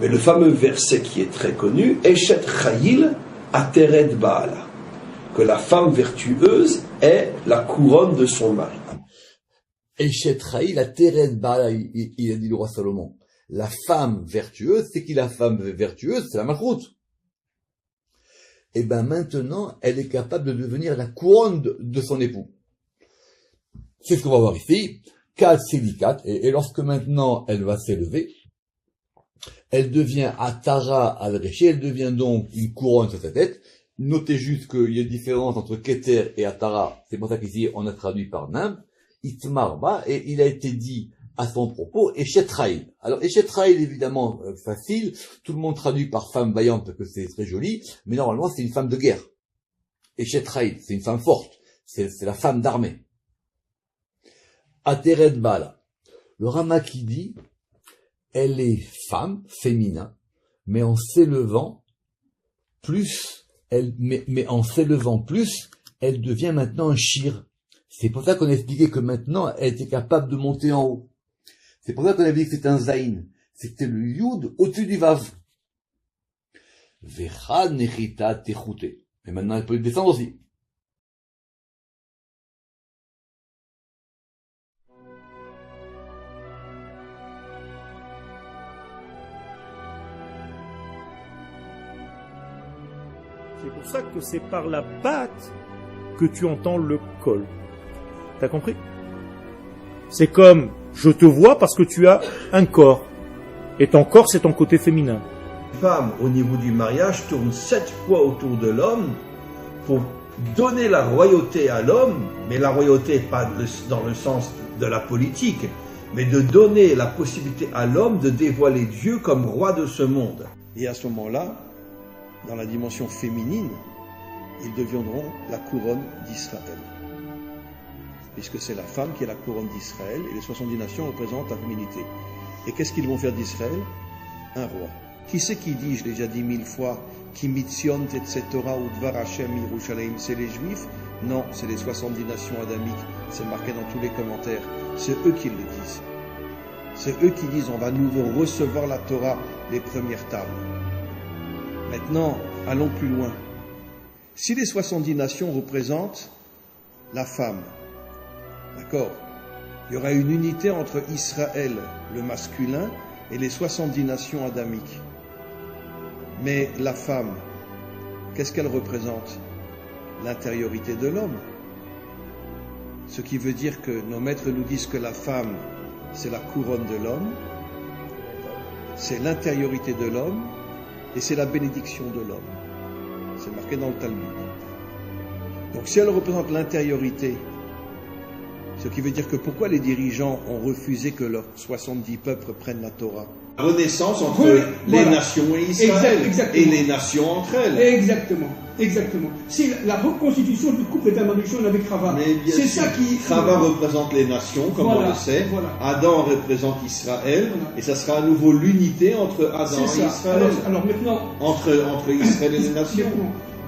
Mais le fameux verset qui est très connu, Eshet Chayil Ateret Baala, que la femme vertueuse est la couronne de son mari. Eshet Chayil Ateret Baala, il a dit le roi Salomon. La femme vertueuse, c'est qui la femme vertueuse? C'est la malchoute. Et ben maintenant, elle est capable de devenir la couronne de son époux. C'est ce qu'on va voir ici. 4 silicates, et lorsque maintenant elle va s'élever, elle devient Atara al-Réché, elle devient donc une couronne sur sa tête. Notez juste qu'il y a une différence entre Keter et Atara, c'est pour ça qu'ici on a traduit par Nimb, Itmarba, et il a été dit à son propos, Eshetraïl. Alors Eshetraïl, évidemment, facile, tout le monde traduit par femme vaillante parce que c'est très joli, mais normalement c'est une femme de guerre. Eshetraïl, c'est une femme forte, c'est la femme d'armée. Ateret Bala. Le Ramaki dit, elle est femme, féminin, mais en s'élevant plus, mais en s'élevant plus, elle devient maintenant un shir. C'est pour ça qu'on a expliqué que maintenant, elle était capable de monter en haut. C'est pour ça qu'on a dit que c'était un zaïn. C'était le yud au-dessus du vav. Vecha nechita techute. Et maintenant, elle peut descendre aussi. C'est pour ça que c'est par la batte que tu entends le kol. T'as compris? C'est comme, je te vois parce que tu as un corps. Et ton corps, c'est ton côté féminin. La femme, au niveau du mariage, tourne 7 fois autour de l'homme pour donner la royauté à l'homme, mais la royauté pas dans le sens de la politique, mais de donner la possibilité à l'homme de dévoiler Dieu comme roi de ce monde. Et à ce moment-là, dans la dimension féminine, ils deviendront la couronne d'Israël. Puisque c'est la femme qui est la couronne d'Israël, et les 70 nations représentent la féminité. Et qu'est-ce qu'ils vont faire d'Israël? Un roi. Qui c'est qui dit, je l'ai déjà dit 1000 fois, Ki mitzion etc. ou Dvar Hashem Yerushalayim, c'est les Juifs? Non, c'est les 70 nations adamiques, c'est marqué dans tous les commentaires. C'est eux qui le disent. C'est eux qui disent, on va nouveau recevoir la Torah, les premières tables. Maintenant, allons plus loin. Si les 70 nations représentent la femme, d'accord, il y aura une unité entre Israël, le masculin, et les 70 nations adamiques. Mais la femme, qu'est-ce qu'elle représente? L'intériorité de l'homme. Ce qui veut dire que nos maîtres nous disent que la femme, c'est la couronne de l'homme, c'est l'intériorité de l'homme, et c'est la bénédiction de l'homme. C'est marqué dans le Talmud. Donc si elle représente l'intériorité, ce qui veut dire que pourquoi les dirigeants ont refusé que leurs 70 peuples prennent la Torah? La renaissance entre les nations et Israël, et les nations entre elles. Exactement. C'est la reconstitution du couple d'Amarichon avec Chava. C'est ça qui... Chava représente les nations, comme on le sait. Adam représente Israël, et ça sera à nouveau l'unité entre Adam et Israël. Alors maintenant... Entre Israël et les nations.